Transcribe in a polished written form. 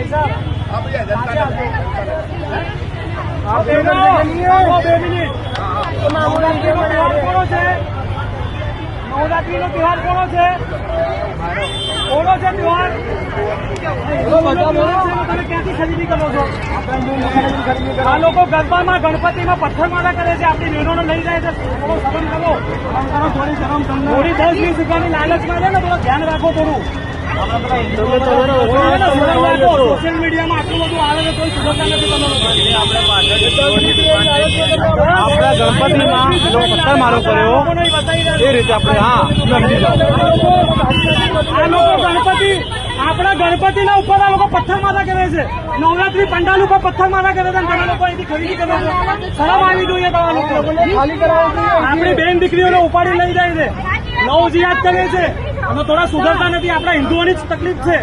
भाई साहब आप 2 मिनिट नवरात्रि નો તહેવાર કોનો છે? નવરાત્રી નો તહેવાર કોનો છે? કોનો છે તહેવાર? તમે ક્યાંથી ખરીદી કરો છો? આ લોકો ગરબામાં ગણપતિમાં પથ્થરમાળા કરે છે, આપણી બહેનોને લઈ જાય છે. થોડો શરમ કરો, થોડી શરમ તમને. થોડી 10-20 રૂપિયાની લાલચમાં છે ને, થોડું ધ્યાન રાખો. થોડું સોશિયલ મીડિયામાં આટલું બધું આવે છે, કોઈ સુરક્ષા નથી. આપણા ગણપતિમાં પથ્થરમારો કર્યો એ રીતે આપણે સમજી જાઓ. આ લોકો આપણા ગણપતિના ઉપર આ લોકો પથ્થરમારા કરે છે. નવરાત્રી પંડાલ ઉપર પથ્થરમારા કરે છે. તમે લોકો અહીંથી ખરીદી કરો છો, શરમ આવી જોઈએ. તમારા લોકો આપણી બેન દીકરીઓને ઉપાડી લઈ જાય છે, નવજીયાત કરે છે. અમે થોડા સુધરતા નથી. આપણા હિન્દુઓની જ તકલીફ છે.